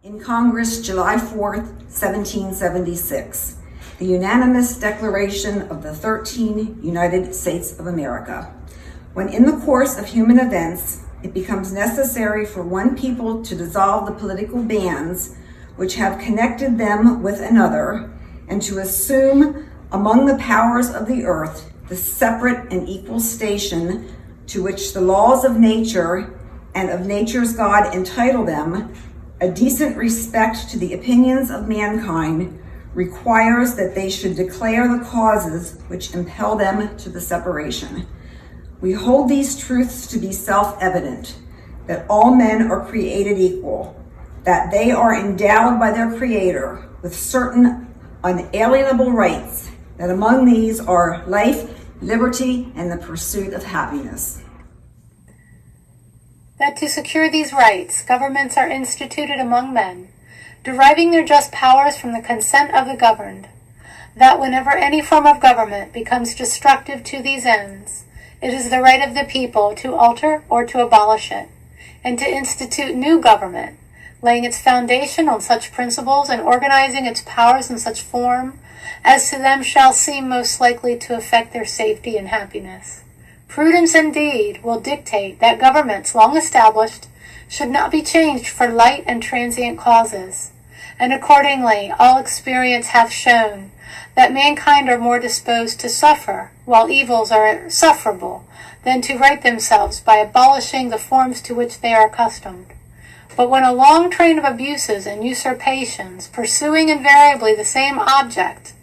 In Congress, July 4th, 1776, the unanimous declaration of the 13 United States of America. When in the course of human events, it becomes necessary for one people to dissolve the political bands which have connected them with another, and to assume among the powers of the earth the separate and equal station to which the laws of nature and of nature's God entitle them, a decent respect to the opinions of mankind requires that they should declare the causes which impel them to the separation. We hold these truths to be self-evident, that all men are created equal, that they are endowed by their Creator with certain unalienable rights, that among these are life, liberty, and the pursuit of happiness. That to secure these rights, governments are instituted among men, deriving their just powers from the consent of the governed. That whenever any form of government becomes destructive to these ends, it is the right of the people to alter or to abolish it, and to institute new government, laying its foundation on such principles and organizing its powers in such form as to them shall seem most likely to affect their safety and happiness. Prudence indeed will dictate that governments long established should not be changed for light and transient causes, and accordingly all experience hath shown that mankind are more disposed to suffer, while evils are sufferable, than to right themselves by abolishing the forms to which they are accustomed. But when a long train of abuses and usurpations, pursuing invariably the same object,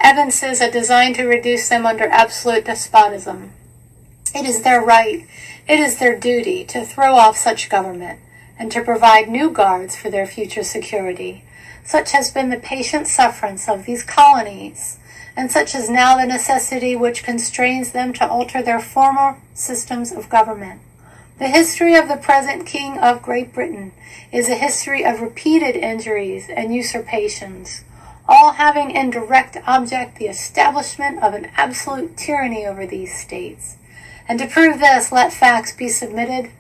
evinces a design to reduce them under absolute despotism, it is their right, it is their duty to throw off such government and to provide new guards for their future security. Such has been the patient sufferance of these colonies, and such is now the necessity which constrains them to alter their former systems of government. The history of the present King of Great Britain is a history of repeated injuries and usurpations, all having in direct object the establishment of an absolute tyranny over these states. And to prove this, let facts be submitted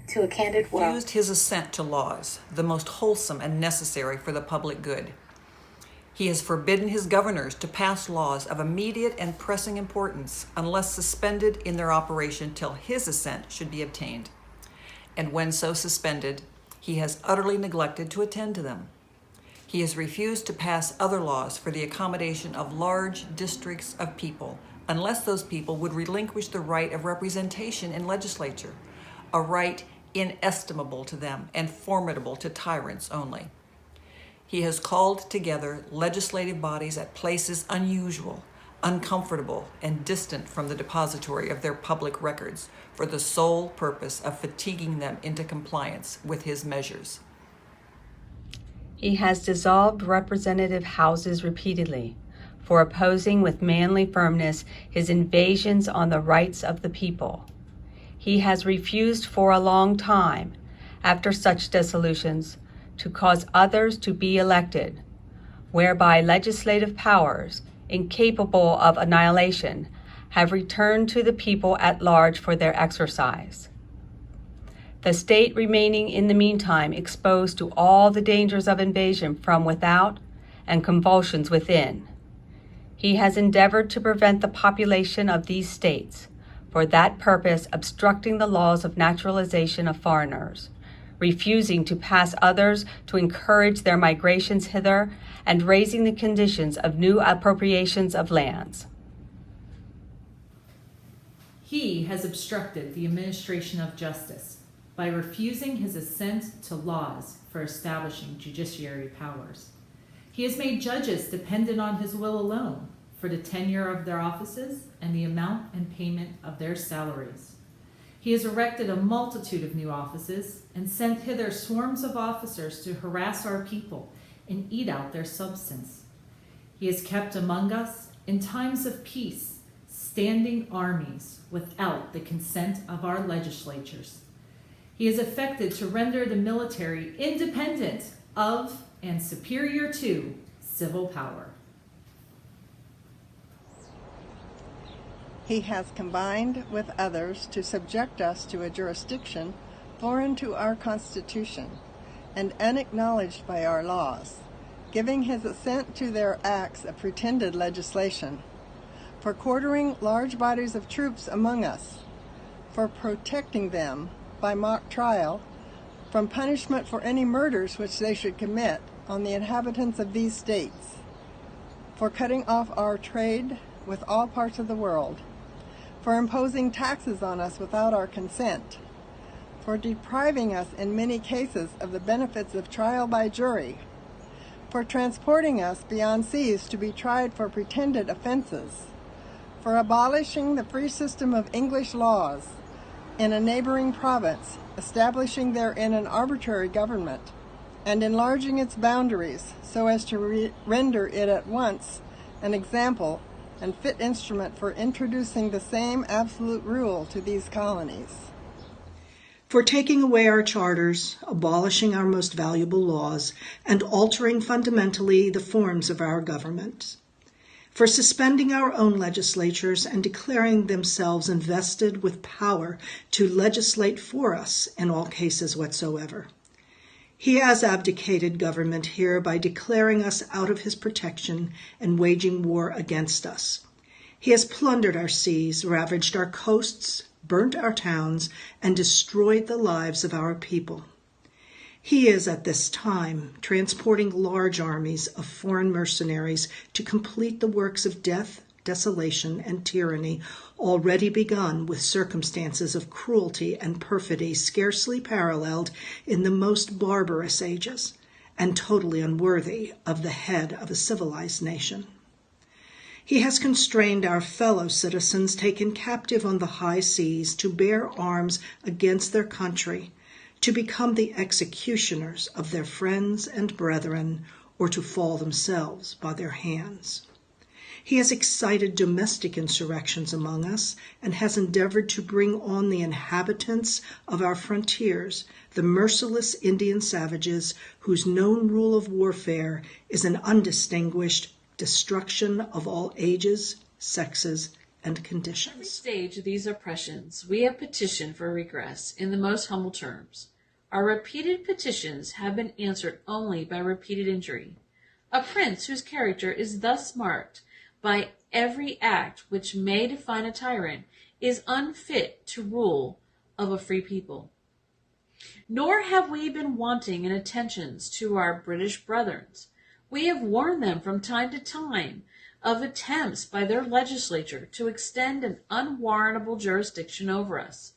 to a candid world. Refused his assent to laws, the most wholesome and necessary for the public good. He has forbidden his governors to pass laws of immediate and pressing importance unless suspended in their operation till his assent should be obtained. And when so suspended, he has utterly neglected to attend to them. He has refused to pass other laws for the accommodation of large districts of people, unless those people would relinquish the right of representation in legislature, a right inestimable to them and formidable to tyrants only. He has called together legislative bodies at places unusual, uncomfortable, and distant from the depository of their public records for the sole purpose of fatiguing them into compliance with his measures. He has dissolved representative houses repeatedly for opposing with manly firmness his invasions on the rights of the people. He has refused for a long time, after such dissolutions, to cause others to be elected, whereby legislative powers, incapable of annihilation, have returned to the people at large for their exercise. The state remaining in the meantime exposed to all the dangers of invasion from without and convulsions within. He has endeavored to prevent the population of these states, for that purpose obstructing the laws of naturalization of foreigners, refusing to pass others to encourage their migrations hither, and raising the conditions of new appropriations of lands. He has obstructed the administration of justice, by refusing his assent to laws for establishing judiciary powers. He has made judges dependent on his will alone for the tenure of their offices and the amount and payment of their salaries. He has erected a multitude of new offices and sent hither swarms of officers to harass our people and eat out their substance. He has kept among us, in times of peace, standing armies without the consent of our legislatures. He has effected to render the military independent of and superior to civil power. He has combined with others to subject us to a jurisdiction foreign to our Constitution and unacknowledged by our laws, giving his assent to their acts of pretended legislation, for quartering large bodies of troops among us, for protecting them by mock trial from punishment for any murders which they should commit on the inhabitants of these states, for cutting off our trade with all parts of the world, for imposing taxes on us without our consent, for depriving us in many cases of the benefits of trial by jury, for transporting us beyond seas to be tried for pretended offenses, for abolishing the free system of English laws in a neighboring province, establishing therein an arbitrary government, and enlarging its boundaries so as to render it at once an example and fit instrument for introducing the same absolute rule to these colonies. For taking away our charters, abolishing our most valuable laws, and altering fundamentally the forms of our government. For suspending our own legislatures and declaring themselves invested with power to legislate for us in all cases whatsoever. He has abdicated government here by declaring us out of his protection and waging war against us. He has plundered our seas, ravaged our coasts, burnt our towns, and destroyed the lives of our people. He is at this time transporting large armies of foreign mercenaries to complete the works of death, desolation, and tyranny already begun with circumstances of cruelty and perfidy scarcely paralleled in the most barbarous ages, and totally unworthy of the head of a civilized nation. He has constrained our fellow citizens taken captive on the high seas to bear arms against their country, to become the executioners of their friends and brethren, or to fall themselves by their hands. He has excited domestic insurrections among us, and has endeavored to bring on the inhabitants of our frontiers, the merciless Indian savages whose known rule of warfare is an undistinguished destruction of all ages, sexes, and conditions. At every stage of these oppressions, we have petitioned for redress in the most humble terms. Our repeated petitions have been answered only by repeated injury. A prince whose character is thus marked by every act which may define a tyrant is unfit to rule of a free people. Nor have we been wanting in attentions to our British brethren. We have warned them from time to time of attempts by their legislature to extend an unwarrantable jurisdiction over us.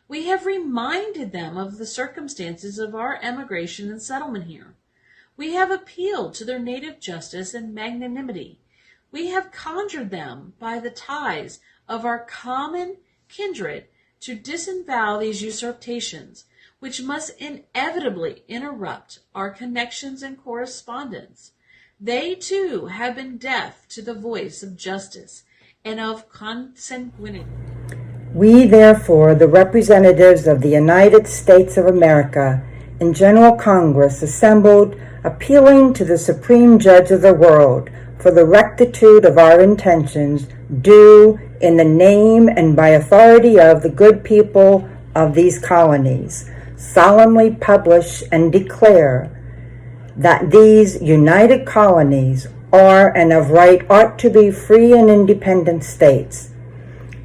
We have reminded them of the circumstances of our emigration and settlement here. We have appealed to their native justice and magnanimity. We have conjured them by the ties of our common kindred to disavow these usurpations, which must inevitably interrupt our connections and correspondence. They, too, have been deaf to the voice of justice and of consanguinity. We, therefore, the representatives of the United States of America in General Congress assembled, appealing to the Supreme Judge of the world for the rectitude of our intentions, do, in the name and by authority of the good people of these colonies, solemnly publish and declare that these united colonies are and of right ought to be free and independent states.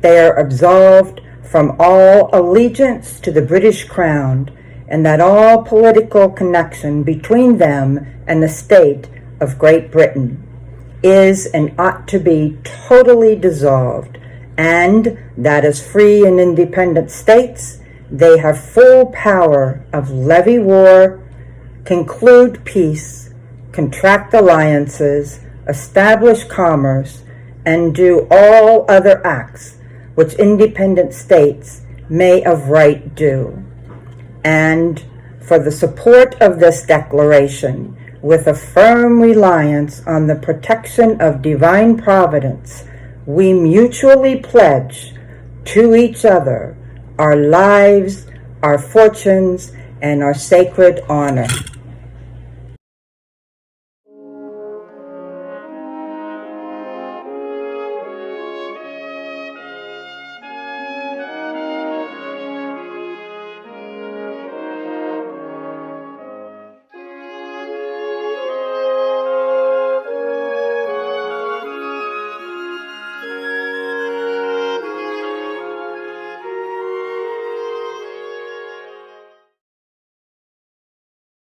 They are absolved from all allegiance to the British Crown, and that all political connection between them and the state of Great Britain is and ought to be totally dissolved, and that as free and independent states they have full power of levy war, conclude peace, contract alliances, establish commerce, and do all other acts which independent states may of right do. And for the support of this declaration, with a firm reliance on the protection of divine providence, we mutually pledge to each other our lives, our fortunes, and our sacred honor.